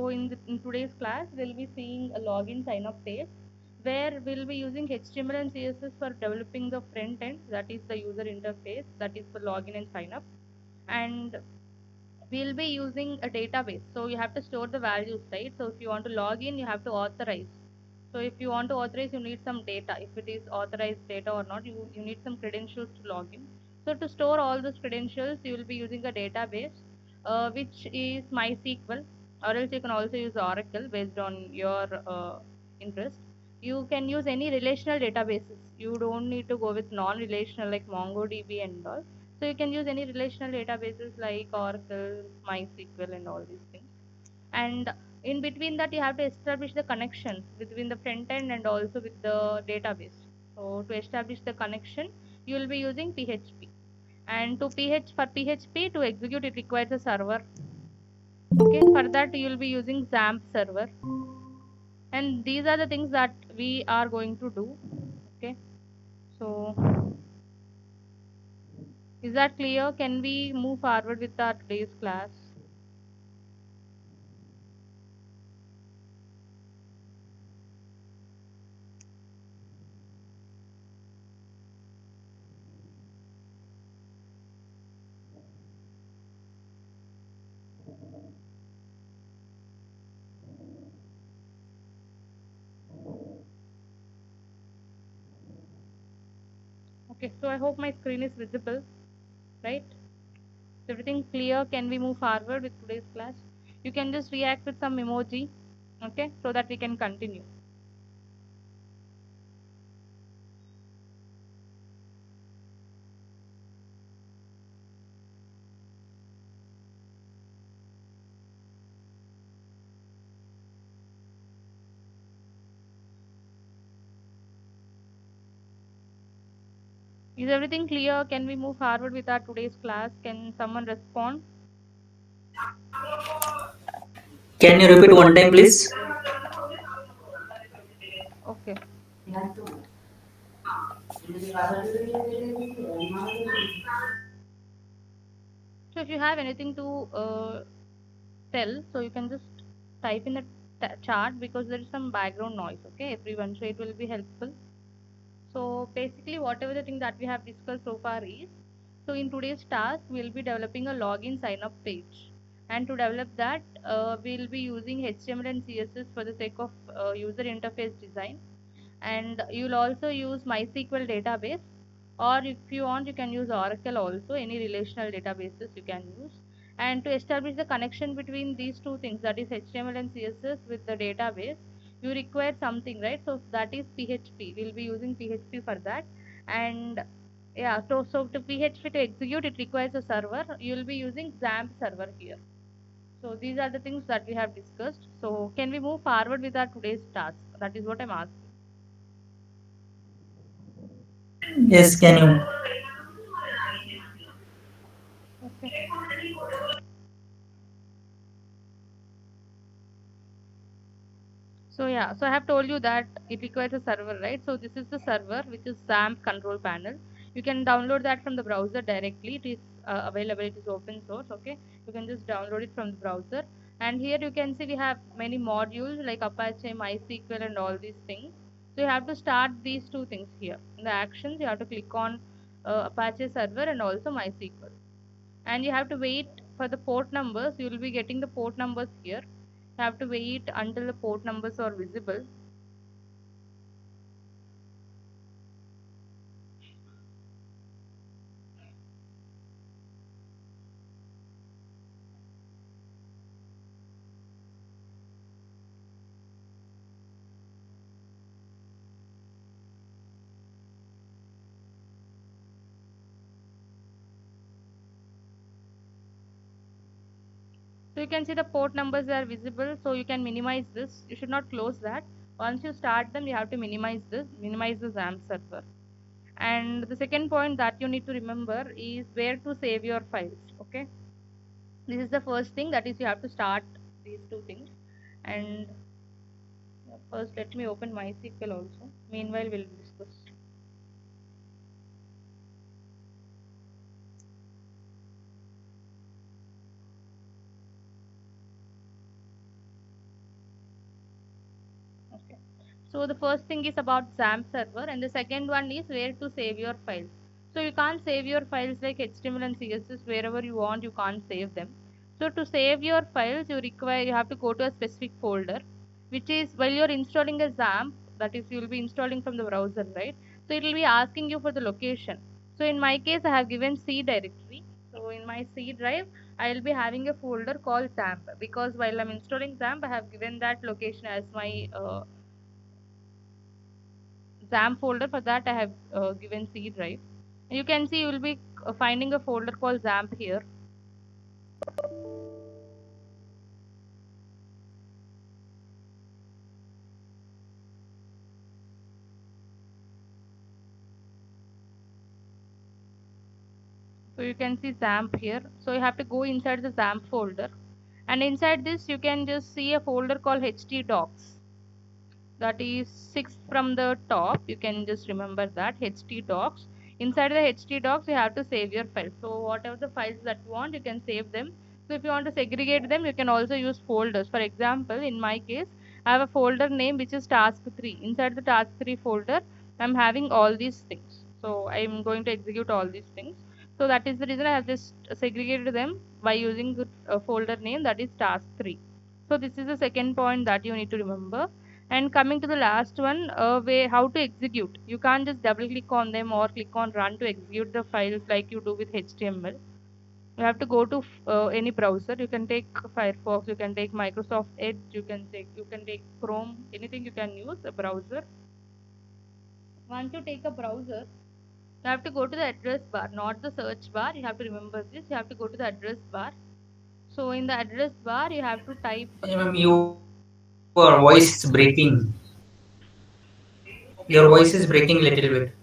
So in today's class, we'll be seeing a login sign up page where we'll be using HTML and CSS for developing the front end, that is the user interface, that is for login and sign up. And we'll be using a database. So you have to store the values, right? So if you want to log in, you have to authorize. So if you want to authorize, you need some data. If it is authorized data or not, you need some credentials to log in. So to store all those credentials, you will be using a database, which is MySQL, or else you can also use Oracle based on your interest. You can use any relational databases. You don't need to go with non-relational like MongoDB and all. So you can use any relational databases like Oracle, MySQL, and all these things. And in between that, you have to establish the connection between the front end and also with the database. So to establish the connection, you will be using PHP. And for PHP to execute, it requires a server. Okay, for that you will be using XAMPP server. And these are the things that we are going to do. Okay, so is that clear? Can we move forward with our today's class? Okay, so I hope my screen is visible, right? Is everything clear? Can we move forward with today's class? You can just react with some emoji, okay, so that we can continue. Is everything clear? Can we move forward with our today's class? Can someone respond? Can you repeat one time, please? Okay. So if you have anything to tell, so you can just type in the chat because there is some background noise, okay, everyone. So it will be helpful. So basically, whatever the thing that we have discussed so far is, so in today's task, we'll be developing a login sign up page. And to develop that, we'll be using HTML and CSS for the sake of user interface design. And you'll also use MySQL database, or if you want, you can use Oracle also, any relational databases you can use. And to establish the connection between these two things, that is HTML and CSS with the database, you require something, right? So that is PHP. We'll be using PHP for that. And yeah, so to PHP to execute, it requires a server. You'll be using XAMPP server here. So these are the things that we have discussed. So can we move forward with our today's task? That is what I'm asking. Yes, can you? Okay. So yeah, so I have told you that it requires a server, right? So this is the server, which is XAMPP control panel. You can download that from the browser directly. It is available. It is open source. Okay, you can just download it from the browser. And here you can see we have many modules like Apache, MySQL, and all these things. So you have to start these two things here. In the actions, you have to click on Apache server and also MySQL. And you have to wait for the port numbers. You will be getting the port numbers here. You have to wait until the port numbers are visible. So you can see the port numbers are visible. So you can minimize this. You should not close that. Once you start them, you have to minimize this, minimize the XAMPP server. And the second point that you need to remember is where to save your files. Okay, this is the first thing, that is you have to start these two things. And first, let me open MySQL also. Meanwhile, we'll discuss. Okay. So the first thing is about XAMPP server, and the second one is where to save your files. So you can't save your files like HTML and CSS wherever you want. You can't save them. So to save your files, you have to go to a specific folder, which is while you're installing a XAMPP, that is you will be installing from the browser, right? So it will be asking you for the location. So in my case, I have given C directory. So in my C drive, I will be having a folder called XAMPP, because while I'm installing XAMPP, I have given that location as my XAMPP folder. For that, I have given C drive. You can see you will be finding a folder called XAMPP here. So you can see XAMPP here. So you have to go inside the XAMPP folder, and inside this you can just see a folder called htdocs. That is sixth from the top. You can just remember that htdocs. Inside the htdocs, you have to save your files. So whatever the files that you want, you can save them. So if you want to segregate them, you can also use folders. For example, in my case, I have a folder name which is task 3. Inside the task 3 folder, I'm having all these things. So I'm going to execute all these things. So that is the reason I have just segregated them by using the folder name, that is task 3. So this is the second point that you need to remember. And coming to the last one, where how to execute. You can't just double click on them or click on run to execute the files like you do with HTML. You have to go to any browser. You can take Firefox, you can take Microsoft Edge, you can take Chrome, anything you can use a browser. Once you take a browser, you have to go to the address bar, not the search bar. You have to remember this. You have to go to the address bar. So in the address bar, you have to type. Ma'am, your voice is breaking. Your voice is breaking little bit.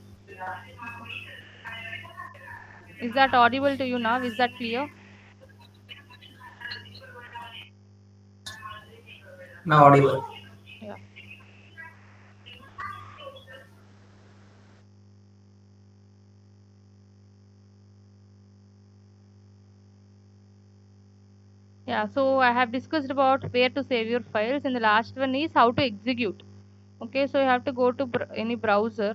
Is that audible to you now? Is that clear? Now audible. Yeah. Yeah, so I have discussed about where to save your files, and the last one is how to execute. Okay, so you have to go to any browser.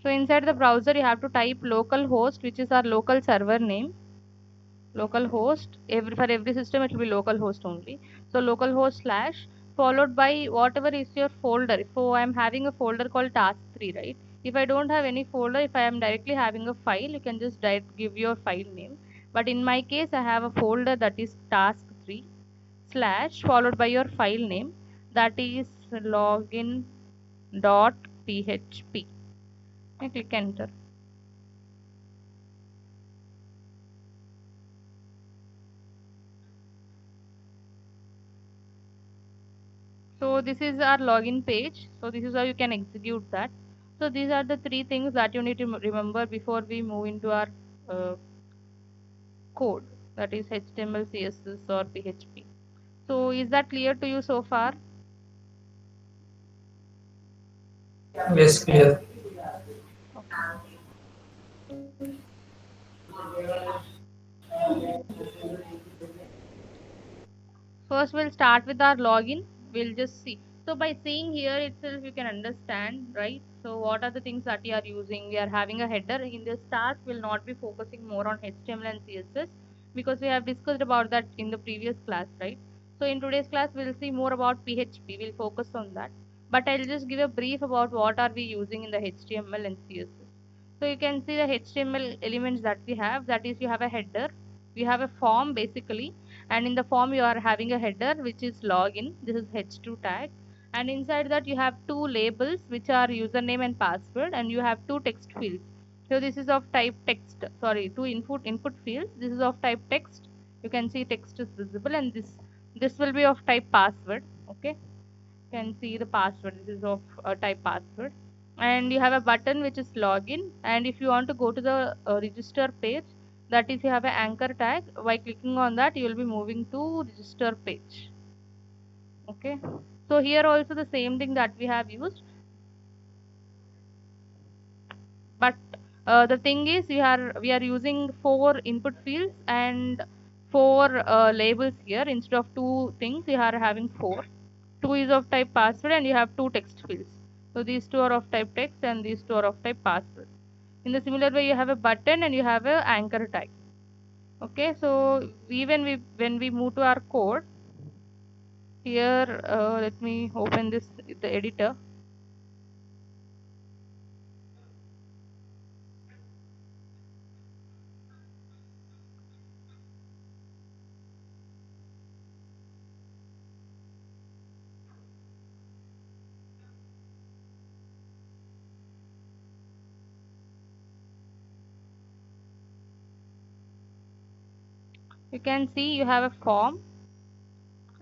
So inside the browser, you have to type localhost, which is our local server name. Localhost, for every system, it will be localhost only. So localhost slash followed by whatever is your folder. So I'm having a folder called task3, right? If I don't have any folder, if I am directly having a file, you can just give your file name. But in my case, I have a folder that is task3 slash followed by your file name, that is login.php. I click enter. So this is our login page. So this is how you can execute that. So these are the three things that you need to remember before we move into our uh, code, that is HTML, CSS or PHP. So is that clear to you so far? Yes, clear. Okay. First, we'll start with our login. We'll just see. So by seeing here itself, you can understand, right? So what are the things that you are using? We are having a header. In this task, we'll not be focusing more on HTML and CSS, because we have discussed about that in the previous class, right? So in today's class, we'll see more about PHP. We'll focus on that. But I'll just give a brief about what are we using in the HTML and CSS. So you can see the HTML elements that we have. That is, you have a header, we have a form basically, and in the form you are having a header which is login. This is h2 tag, and inside that you have two labels which are username and password, and you have two text fields. So this is of type text, sorry, two input fields. This is of type text. You can see text is visible, and this will be of type password. Okay, can see the password. This is of type password, and you have a button which is login. And if you want to go to the register page, that is, you have an anchor tag. By clicking on that, you will be moving to register page. Okay, so here also the same thing that we have used, but the thing is we are using four input fields and four labels here. Instead of two things, we are having four. 2 is of type password and you have two text fields. So these two are of type text and these two are of type password. In the similar way, you have a button and you have a anchor tag. Okay, so even when we move to our code, here let me open this the editor. You can see you have a form,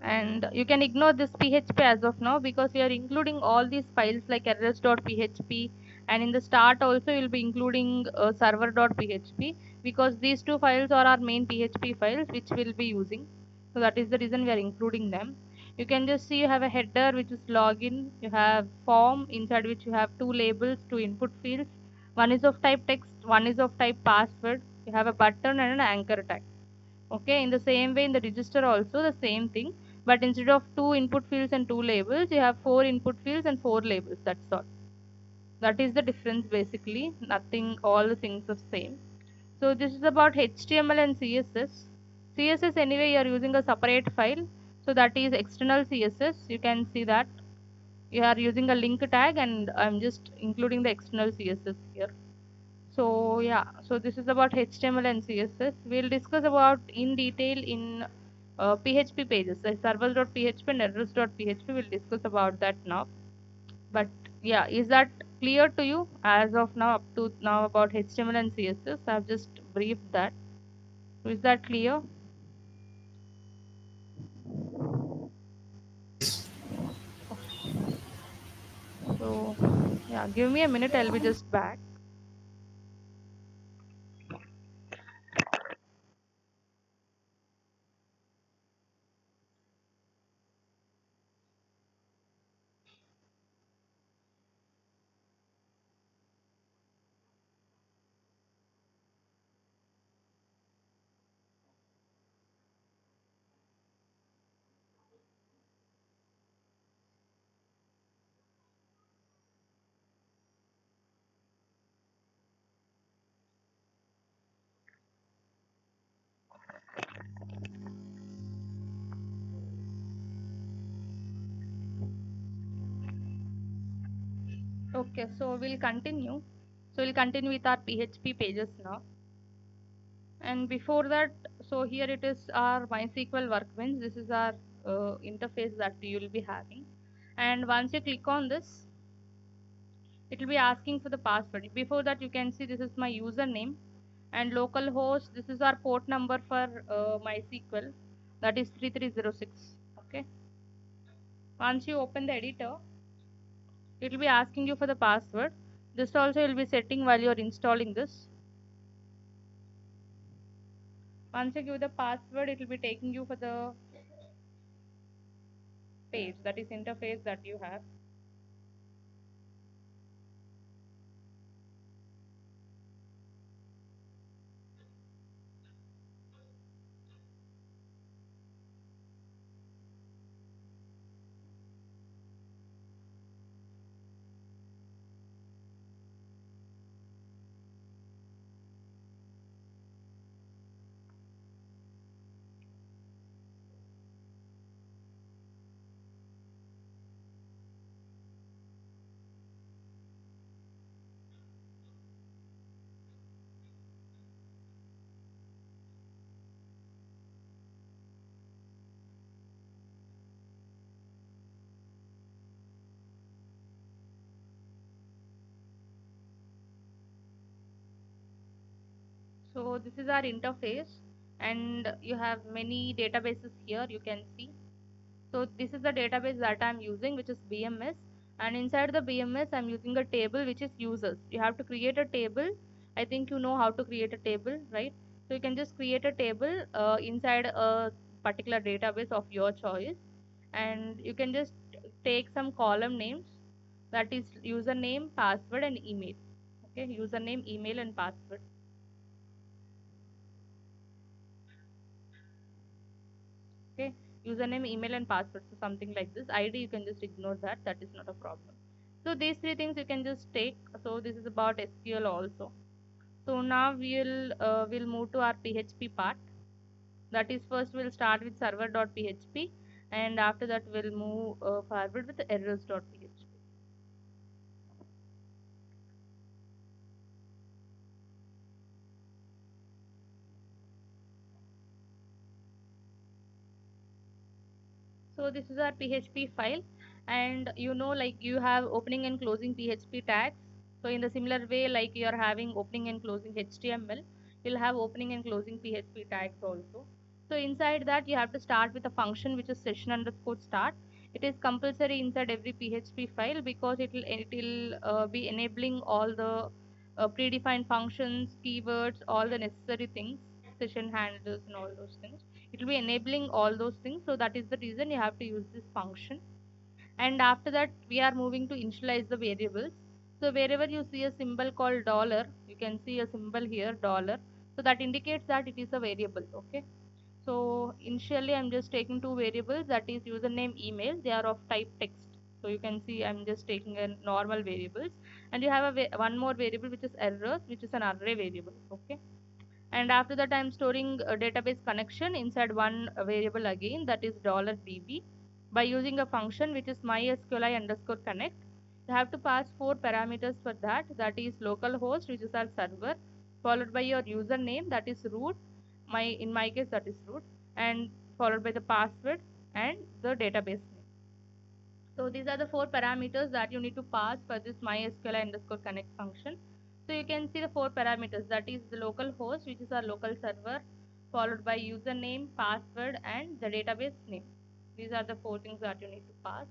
and you can ignore this php as of now because we are including all these files like rs.php, and in the start also you'll be including server.php because these two files are our main php files which we'll be using. So that is the reason we are including them. You can just see you have a header which is login, you have form inside which you have two labels, two input fields. One is of type text, one is of type password. You have a button and an anchor tag. Okay, in the same way in the register also the same thing, but instead of two input fields and two labels, you have four input fields and four labels. That's all. That is the difference basically. Nothing, all the things are same. So this is about HTML and CSS. CSS anyway you are using a separate file. So that is external CSS. You can see that you are using a link tag and I'm just including the external CSS here. So yeah, so this is about HTML and CSS. We'll discuss about in detail in PHP pages, like servers.php and errors.php. We'll discuss about that now. But yeah, is that clear to you as of now, up to now about HTML and CSS? I've just briefed that. So is that clear? So yeah, give me a minute. I'll be just back. Okay, so we'll continue. So we'll continue with our PHP pages now. And before that, so here it is our MySQL Workbench. This is our interface that you will be having. And once you click on this, it will be asking for the password. Before that, you can see this is my username and localhost. This is our port number for MySQL, that is 3306. Okay. Once you open the editor, it will be asking you for the password. This also will be setting while you are installing this. Once you give the password, it will be taking you for the page, that is interface that you have. So this is our interface, and you have many databases here you can see. So this is the database that I'm using, which is BMS, and inside the BMS I'm using a table which is users. You have to create a table. I think you know how to create a table, right? So you can just create a table inside a particular database of your choice, and you can just take some column names, that is username, password and email. Okay, username, email and password. Okay, username, email, and password. So something like this. ID, you can just ignore that. That is not a problem. So these three things you can just take. So this is about SQL also. So now we'll move to our PHP part. That is, first we'll start with server.php, and after that we'll move forward with errors.php. So this is our PHP file, and like you have opening and closing PHP tags. So in the similar way, like you are having opening and closing HTML, you'll have opening and closing PHP tags also. So inside that, you have to start with a function which is session underscore start. It is compulsory inside every PHP file because it will be enabling all the predefined functions, keywords, all the necessary things, session handlers, and all those things. It will be enabling all those things. So that is the reason you have to use this function. And after that, we are moving to initialize the variables. So wherever you see a symbol called dollar, you can see a symbol here, dollar. So that indicates that it is a variable. Okay. So initially I'm just taking two variables, that is username, email. They are of type text. So you can see I'm just taking a normal variables, and you have one more variable which is errors, which is an array variable. Okay. And after that I'm storing a database connection inside one variable again, that is $db, by using a function which is mysqli underscore connect. You have to pass four parameters for that, that is localhost, which is our server, followed by your username, that is root, in my case that is root, and followed by the password and the database name. So these are the four parameters that you need to pass for this mysqli underscore connect function. So you can see the four parameters, that is the local host, which is our local server, followed by username, password, and the database name. These are the four things that you need to pass.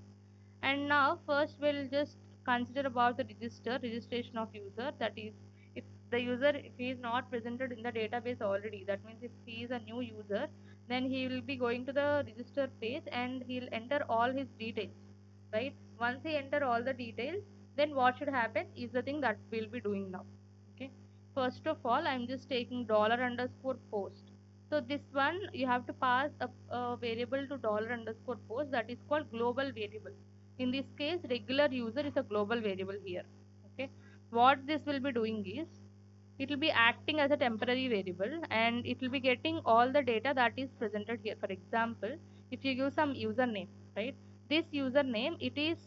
And now first we'll just consider about the registration of user. That is, if the user, if he is not presented in the database already, that means if he is a new user, then he will be going to the register page and he'll enter all his details, right? Once he enter all the details, then what should happen is the thing that we'll be doing now. Okay. First of all, I'm just taking dollar underscore post. So this one you have to pass a variable to dollar underscore post, that is called global variable. In this case, regular user is a global variable here. Okay. What this will be doing is, it will be acting as a temporary variable, and it will be getting all the data that is presented here. For example, if you give some username, right? This username, it is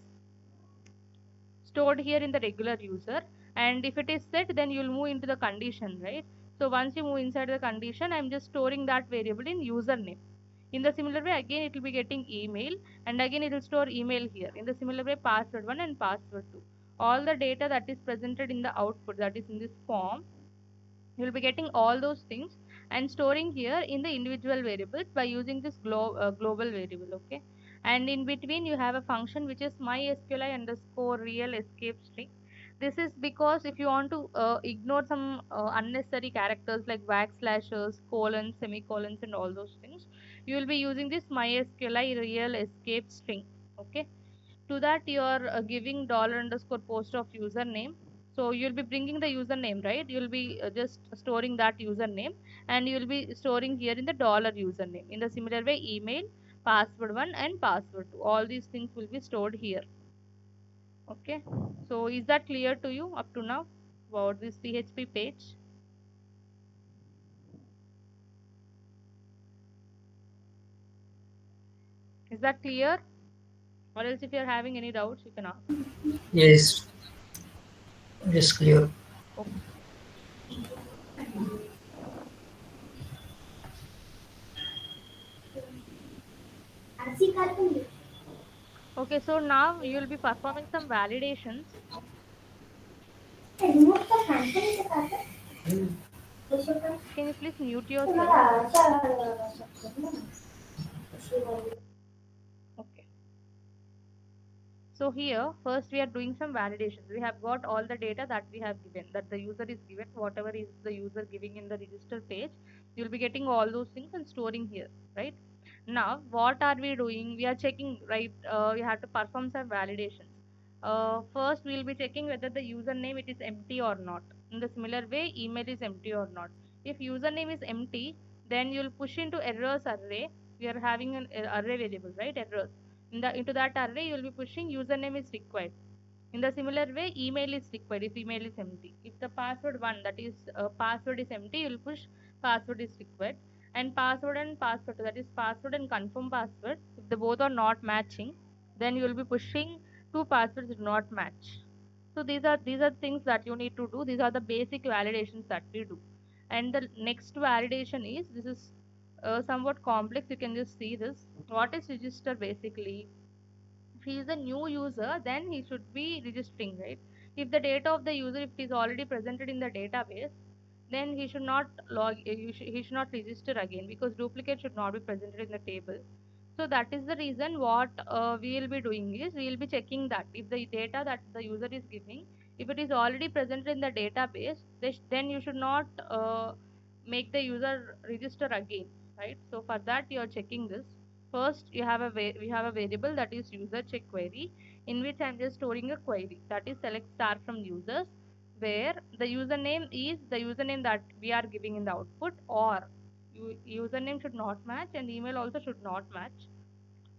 stored here in the regular user, and if it is set, then you'll move into the condition, right? So once you move inside the condition, I'm just storing that variable in username. In the similar way, again it will be getting email, and again it will store email here. In the similar way, password 1 and password 2, all the data that is presented in the output, that is in this form, you will be getting all those things and storing here in the individual variables by using this global variable. Okay. And in between you have a function which is mysqli underscore real escape string. This is because if you want to ignore some unnecessary characters like backslashes, colons, semicolons, and all those things, you will be using this mysqli real escape string. Okay. To that you are giving dollar underscore post of username. So you'll be bringing the username, right? You'll be just storing that username, and you'll be storing here in the dollar username. In the similar way, email, password 1 and password 2, all these things will be stored here. Okay. So is that clear to you up to now about this PHP page? Is that clear? Or else if you're having any doubts, you can ask. Yes, yes, clear. Okay. Okay, so now you'll be performing some validations. Can you please mute yourself? Okay. So here, first we are doing some validations. We have got all the data that we have given, that the user is given, whatever is the user giving in the register page, you'll be getting all those things and storing here, right? Now, what are we doing? We are checking, right? We have to perform some validations. First, we'll be checking whether the username it is empty or not. In the similar way, email is empty or not. If username is empty, then you'll push into errors array. we are having an array variable, right? Errors. Into that array, you will be pushing username is required. In the similar way, email is required if email is empty. If the password one, that is password is empty, you will push password is required. And password and password, that is password and confirm password, if the both are not matching, then you will be pushing two passwords do not match. So these are things that you need to do. These are the basic validations that we do. And the next validation is, this is somewhat complex. You can just see this. What is register basically? If he is a new user, then he should be registering, right? If the data of the user, if it is already presented in the database, then he should not he should not register again, because duplicate should not be presented in the table. So that is the reason what we will be doing is, we will be checking that if the data that the user is giving, if it is already presented in the database, then you should not make the user register again, right? So for that you are checking this. First, we have a variable that is user check query, in which I'm just storing a query that is select star from users, where the username is the username that we are giving in the output, or username should not match and email also should not match.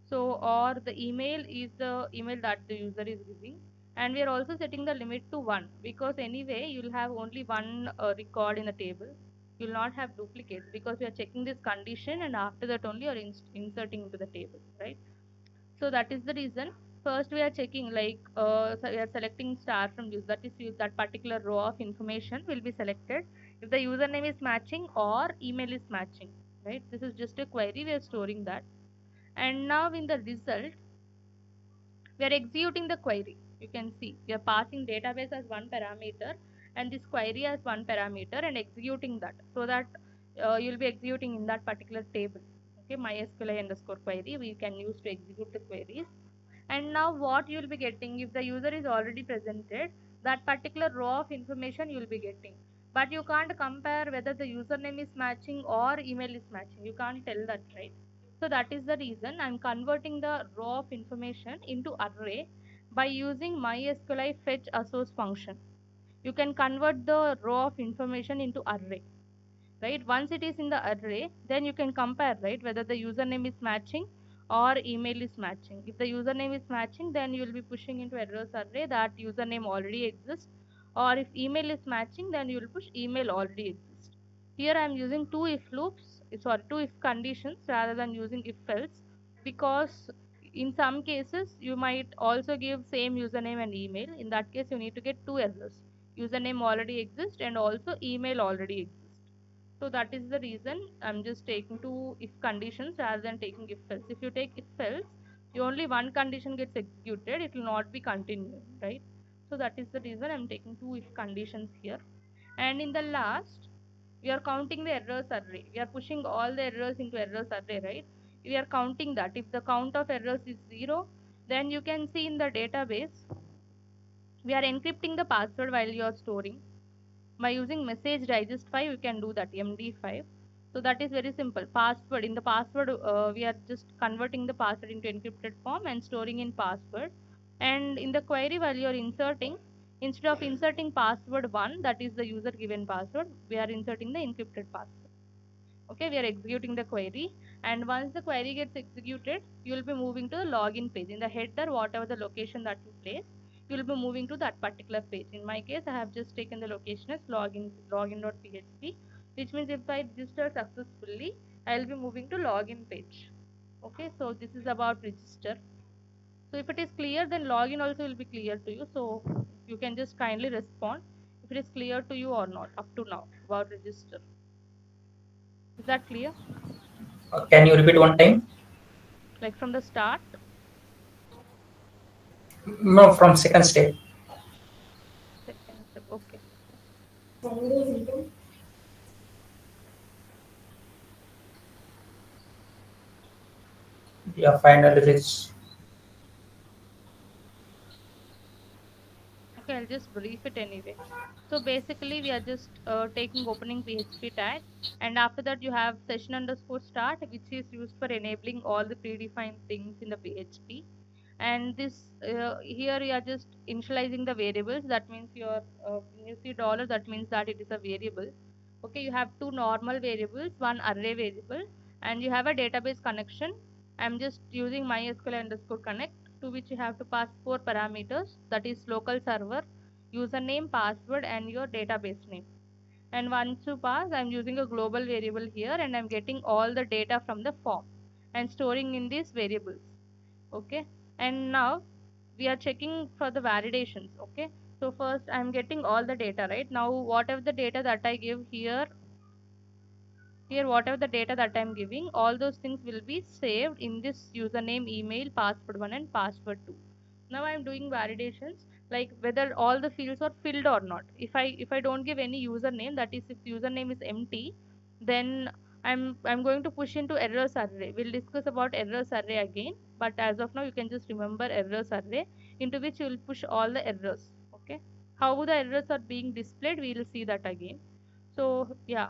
So, or the email is the email that the user is giving. And we are also setting the limit to 1, because anyway you'll have only one record in the table. You'll not have duplicates, because we are checking this condition and after that only you're inserting into the table, right? So that is the reason. First we are checking, like so we are selecting star from user, that is that particular row of information will be selected if the username is matching or email is matching, right? This is just a query, we are storing that. And now in the result, we are executing the query. You can see we are passing database as one parameter and this query as one parameter and executing that, so that you'll be executing in that particular table. Okay, mysqli underscore query we can use to execute the queries. And now what you will be getting, if the user is already presented, that particular row of information you will be getting. But you can't compare whether the username is matching or email is matching. You can't tell that, right? So that is the reason I'm converting the row of information into array by using mysqli fetch assoc function. You can convert the row of information into array, right? Once it is in the array, then you can compare, right, whether the username is matching or email is matching. If the username is matching, then you will be pushing into errors array that username already exists, or if email is matching, then you will push email already exists. Here I am using two if loops, sorry, two if conditions rather than using if else, because in some cases you might also give same username and email. In that case you need to get two errors: username already exists and also email already exists. So that is the reason I'm just taking two if conditions rather than taking if else. If you take if else, you only one condition gets executed, it will not be continuing, right? So that is the reason I'm taking two if conditions here. And in the last, we are counting the errors array. We are pushing all the errors into errors array, right? We are counting that. If the count of errors is 0, then you can see in the database, we are encrypting the password while you are storing. By using message digest 5, you can do that, MD5. So that is very simple. Password, in the password, we are just converting the password into encrypted form and storing in password. And in the query, while you are inserting, instead of inserting password 1, that is the user given password, we are inserting the encrypted password. Okay, we are executing the query, and once the query gets executed, you will be moving to the login page. In the header, whatever the location that you place, you will be moving to that particular page. In my case, I have just taken the location as login.php, which means if I register successfully, I will be moving to login page. Okay, so this is about register. So if it is clear, then login also will be clear to you. So you can just kindly respond if it is clear to you or not up to now about register. Is that clear? Can you repeat one time? Like from the start? No, from second step. Second step, okay. Yeah, final results. Okay, I'll just brief it anyway. So basically, we are just taking opening PHP tag, and after that, you have session underscore start, which is used for enabling all the predefined things in the PHP. And this here you are just initializing the variables. That means your when you see dollar, that means that it is a variable. Okay, you have two normal variables, one array variable and you have a database connection. I'm just using MySQL underscore connect, to which you have to pass 4 parameters, that is local server, username, password, and your database name. And once you pass, I'm using a global variable here, and I'm getting all the data from the form and storing in these variables. Okay, and now we are checking for the validations. Okay, so first I'm getting all the data, right? Now whatever the data that I give here whatever the data that I'm giving, all those things will be saved in this username, email, password 1 and password 2. Now I'm doing validations, like whether all the fields are filled or not. If I don't give any username, that is if username is empty, then I'm going to push into errors array. We'll discuss about errors array again, but as of now you can just remember errors array, into which you will push all the errors. Okay, how the errors are being displayed, we will see that again. So yeah,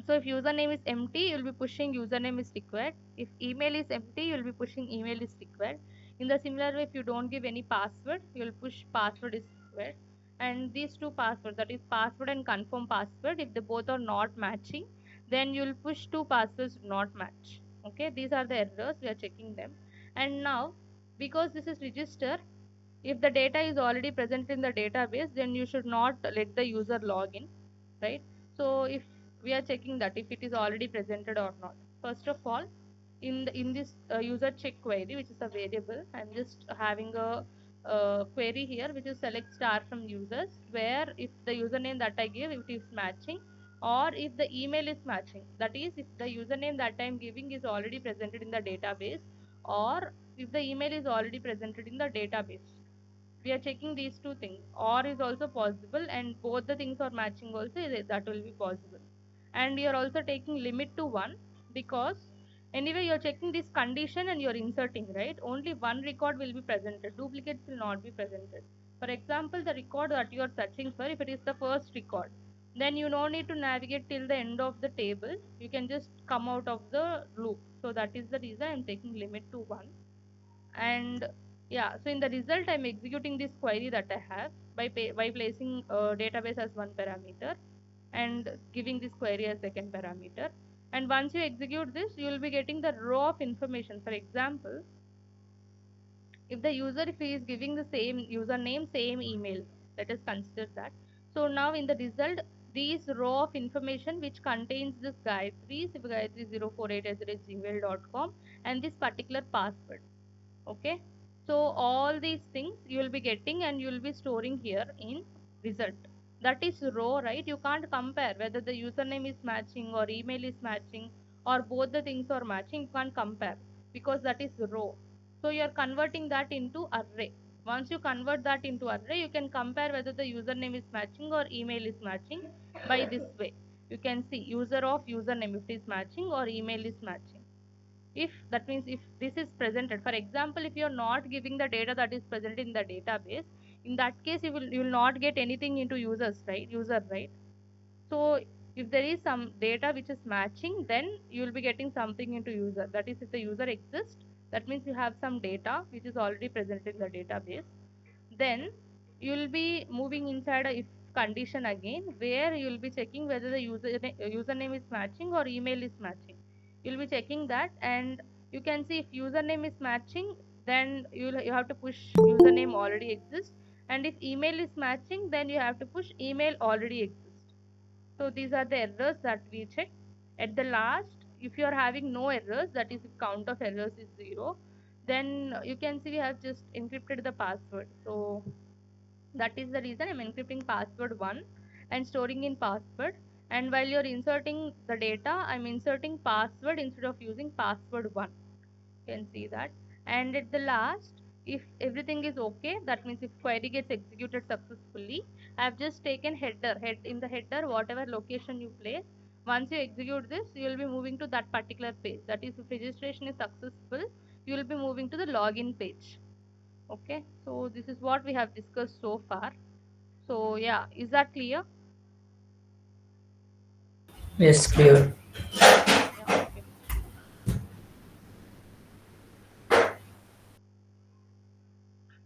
so if username is empty, you'll be pushing username is required. If email is empty, you'll be pushing email is required. In the similar way, if you don't give any password, you'll push password is required. And these two passwords, that is password and confirm password, if they both are not matching, then you'll push two passwords do not match. Okay, these are the errors, we are checking them. And now, because this is register, if the data is already present in the database, then you should not let the user log in, right? So if we are checking that if it is already presented or not, first of all, in this user check query, which is a variable, I'm just having a query here which is select star from users, where if the username that I give, if it is matching, or if the email is matching, that is if the username that I'm giving is already presented in the database, or if the email is already presented in the database. We are checking these two things. Or is also possible, and both the things are matching also, that will be possible. And you are also taking limit to 1, because anyway you are checking this condition and you are inserting, right? Only one record will be presented, duplicates will not be presented. For example, the record that you are searching for, if it is the first record, then you no need to navigate till the end of the table, you can just come out of the loop. So that is the reason I'm taking limit to 1. And yeah, so in the result I'm executing this query that I have by placing database as one parameter and giving this query as second parameter. And once you execute this, you will be getting the row of information. For example, if the user, if he is giving the same username, same email, let us consider that. So now in the result, these row of information which contains this Gayatri, Gayatri0488@gmail.com, and this particular password. Okay, so all these things you will be getting and you will be storing here in result. That is row, right? You can't compare whether the username is matching or email is matching or both the things are matching. You can't compare because that is row. So you are converting that into array. Once you convert that into array, you can compare whether the username is matching or email is matching by this way. You can see user of username if it is matching or email is matching. If that means if this is presented, for example, if you are not giving the data that is present in the database, in that case you will not get anything into user, right? So if there is some data which is matching, then you will be getting something into user. That is, if the user exists, that means you have some data which is already present in the database. Then you will be moving inside a if condition again, where you will be checking whether the username is matching or email is matching. You'll be checking that, and you can see if username is matching, then you have to push username already exists, and if email is matching, then you have to push email already exists. So these are the errors that we check. At the last, if you are having no errors, that is if count of errors is 0, then you can see we have just encrypted the password. So that is the reason I'm encrypting password 1 and storing in password. And while you're inserting the data, I'm inserting password instead of using password 1. You can see that. And at the last, if everything is okay, that means if query gets executed successfully, I've just taken head in the header, whatever location you place. Once you execute this, you will be moving to that particular page. That is, if registration is successful, you will be moving to the login page. Okay, so this is what we have discussed so far. So yeah, is that clear? Yes, clear. Yeah, okay.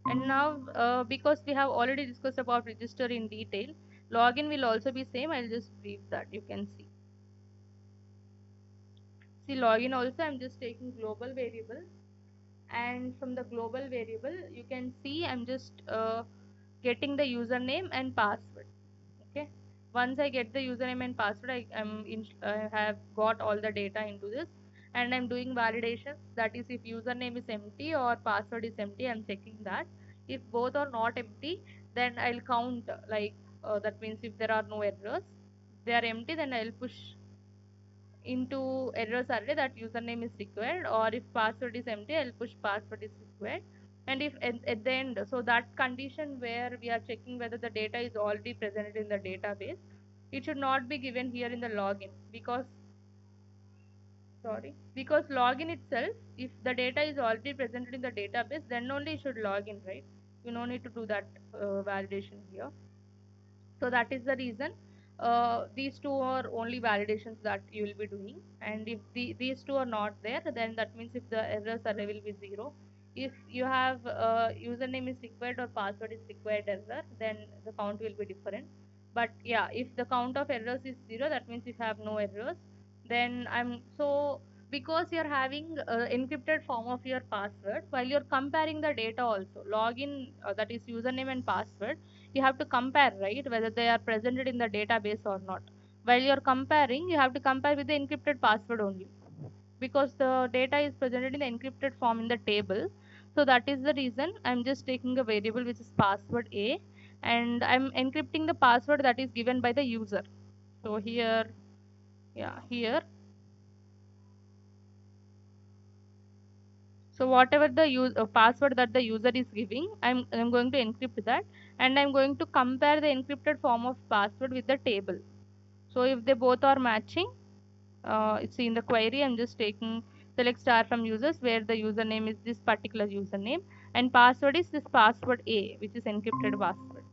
And now, because we have already discussed about register in detail, login will also be same. I'll just brief that, you can see. See, login also I'm just taking global variable, and from the global variable you can see I'm just getting the username and password. Okay, once I get the username and password, I have got all the data into this, and I'm doing validation. That is, if username is empty or password is empty, I'm checking that. If both are not empty, then I'll count, like, that means if there are no errors. If they are empty, then I'll push into errors array that username is required, or if password is empty, I'll push password is required. And if at the end, so that condition where we are checking whether the data is already presented in the database, it should not be given here in the login, because, sorry, because login itself, if the data is already presented in the database, then only it should log in, right? You no need to do that validation here. So that is the reason these two are only validations that you will be doing. And if these two are not there, then that means if the errors array will be 0. If you have username is required or password is required error, then the count will be different. But yeah, if the count of errors is 0, that means if you have no errors, then I'm so, because you're having encrypted form of your password, while you're comparing the data also, login, that is username and password, you have to compare, right, whether they are presented in the database or not. While you're comparing, you have to compare with the encrypted password only, because the data is presented in the encrypted form in the table. So that is the reason I'm just taking a variable which is password a, and I'm encrypting the password that is given by the user. So here, yeah, here, so whatever the password that the user is giving, I'm going to encrypt that, and I'm going to compare the encrypted form of password with the table. So if they both are matching, it's in the query, I'm just taking select star from users where the username is this particular username and password is this password a, which is encrypted password.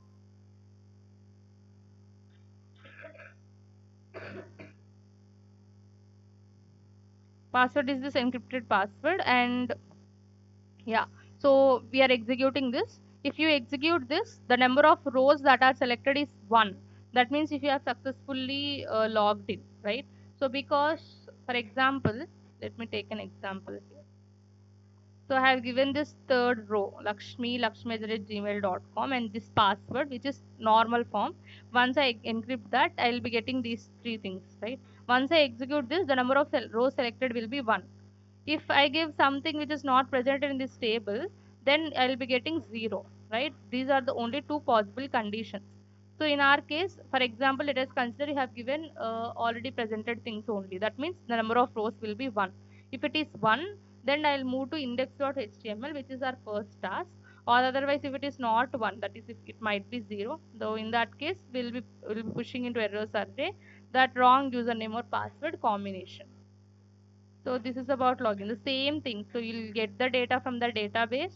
Password is this encrypted password, and yeah, so we are executing this. If you execute this, the number of rows that are selected is 1. That means if you have successfully logged in, right? So because, for example, let me take an example here. So I have given this third row, lakshmi@gmail.com, and this password, which is normal form. Once I encrypt that, I will be getting these three things, right? Once I execute this, the number of rows selected will be 1. If I give something which is not presented in this table, then I will be getting 0, right? These are the only two possible conditions. So in our case, for example, let us consider you have given already presented things only. That means the number of rows will be 1. If it is 1, then I'll move to index.html, which is our first task. Or otherwise, if it is not 1, that is, if it might be 0. Though in that case, we'll be pushing into errors array that wrong username or password combination. So this is about login. The same thing. So you'll get the data from the database,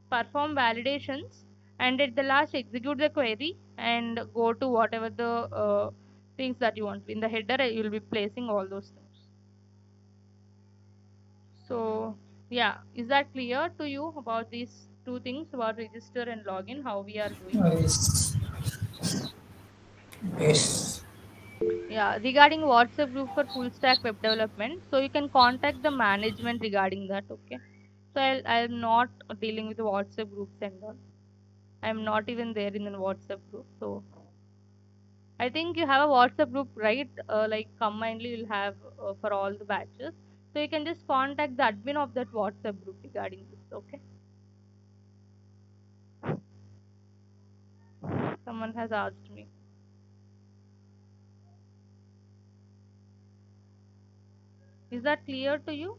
perform validations, and at the last execute the query and go to whatever the things that you want. In the header, you'll be placing all those things. So yeah, is that clear to you about these two things, about register and login, how we are doing? Yes. Yes. Yeah, regarding WhatsApp group for full stack web development, so you can contact the management regarding that. Okay, so I'm not dealing with the WhatsApp groups and all. I'm not even there in the WhatsApp group. So I think you have a WhatsApp group, right? Like combinedly you'll have for all the batches. So you can just contact the admin of that WhatsApp group regarding this. Okay. Someone has asked me. Is that clear to you?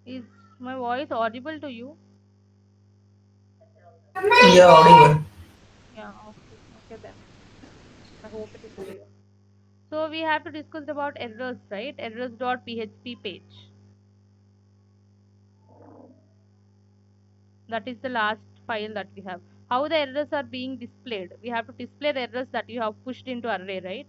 Is my voice audible to you? Yeah, audible. Yeah. Okay. Okay then. I hope it is clear. So we have to discuss about errors, right? Errors.php page. That is the last file that we have. How the errors are being displayed? We have to display the errors that you have pushed into array, right?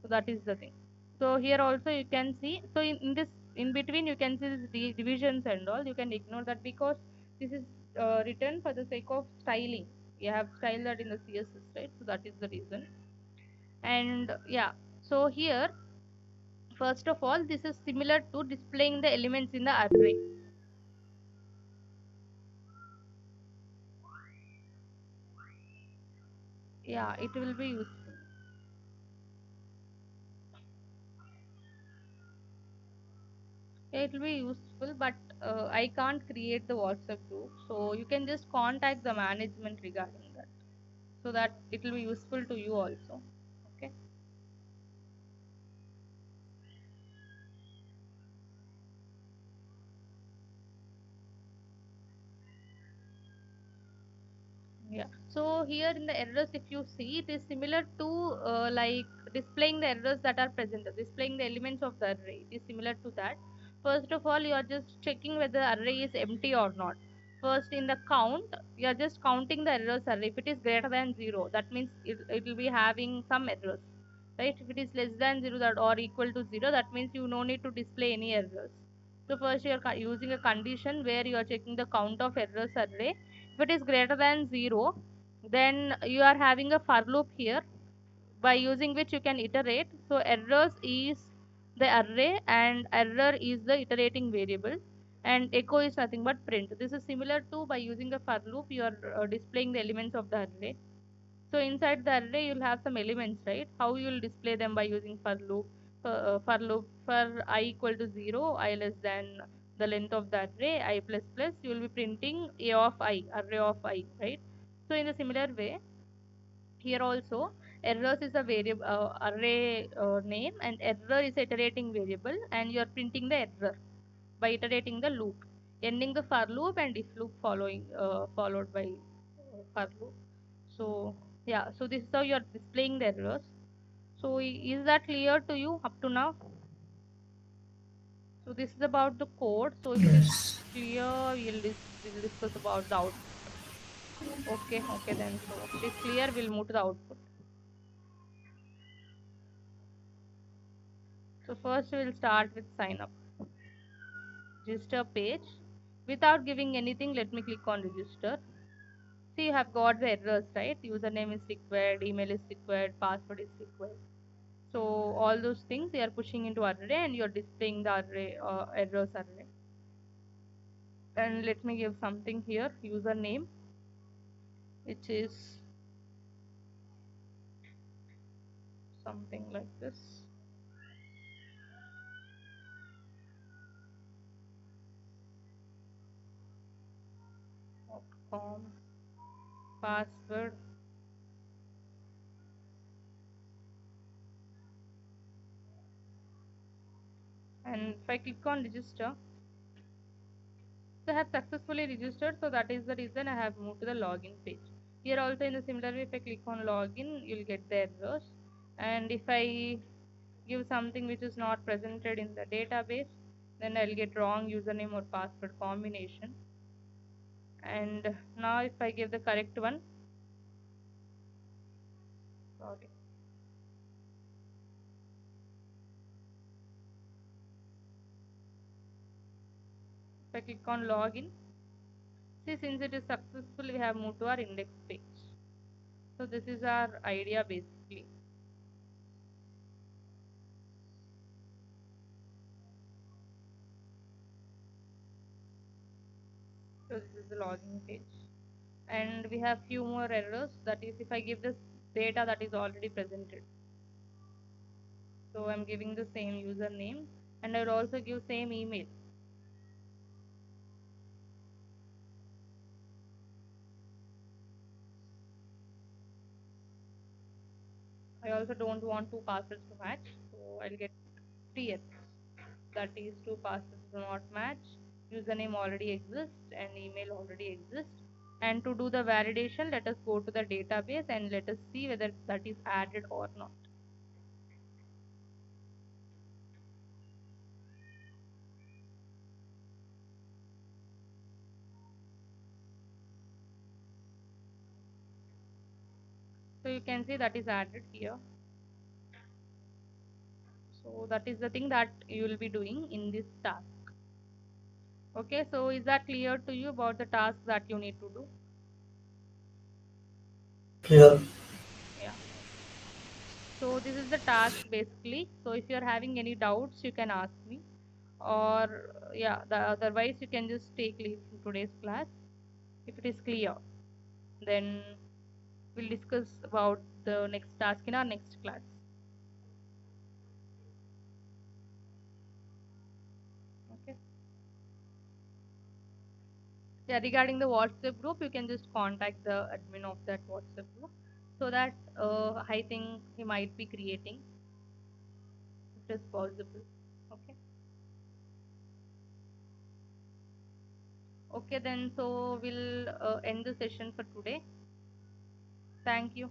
So that is the thing. So here also you can see. So in this in between you can see this divisions and all. You can ignore that because this is written for the sake of styling. You have styled that in the CSS, right? So that is the reason. And yeah, so here first of all, this is similar to displaying the elements in the array. Yeah, it will be useful. Yeah, it will be useful, but I can't create the WhatsApp group, so you can just contact the management regarding that, so that it will be useful to you also. Okay. Yeah. So here in the errors, if you see, it is similar to like displaying the errors that are present, displaying the elements of the array. It is similar to that. First of all, you are just checking whether the array is empty or not. First, in the count, you are just counting the errors array. If it is greater than zero, that means it will be having some errors, right? If it is less than zero that or equal to zero, that means you no need to display any errors. So first, you are using a condition where you are checking the count of errors array. If it is greater than 0, then you are having a for loop here by using which you can iterate. So errors is the array and error is the iterating variable, and echo is nothing but print. This is similar to by using a for loop you are displaying the elements of the array. So inside the array you'll have some elements, right? How you will display them by using for loop. For loop for I equal to 0, I less than the length of the array, I plus plus, you will be printing a of I, array of I, right? So in a similar way, here also errors is a variable array name, and error is iterating variable, and you are printing the error by iterating the loop, ending the for loop and if loop followed by for loop. So yeah, so this is how you are displaying the errors. So is that clear to you up to now? So this is about the code. So if it is Yes. clear, we'll discuss about the output. Okay, okay then. So if it is clear, we'll move to the output. So first we'll start with sign up. Register page. Without giving anything, let me click on register. See, you have got the errors, right? Username is required, email is required, password is required. So all those things they are pushing into array, and you're displaying the array errors array. And let me give something here, username, which is something like this. .com. Password. And if I click on register, so I have successfully registered, so that is the reason I have moved to the login page. Here also in the similar way, if I click on login, you'll get the errors. And if I give something which is not presented in the database, then I'll get wrong username or password combination. And now if I give the correct one, sorry, if I click on login, see, since it is successful, we have moved to our index page. So this is our idea basically. So this is the login page. And we have few more errors, that is if I give this data that is already presented. So I'm giving the same username, and I will also give same email. I also don't want two passwords to match, so I'll get TS. That is two passwords do not match, username already exists and email already exists. And to do the validation, let us go to the database and let us see whether that is added or not. So you can see that is added here. So that is the thing that you will be doing in this task. Okay, so is that clear to you about the task that you need to do? Clear. Yeah. So this is the task basically. So if you're having any doubts, you can ask me, or yeah, otherwise you can just take leave from today's class. If it is clear, then we'll discuss about the next task in our next class. Okay. Yeah, regarding the WhatsApp group, you can just contact the admin of that WhatsApp group, so that I think he might be creating if it is possible. Okay. Okay, then so we'll end the session for today. Thank you.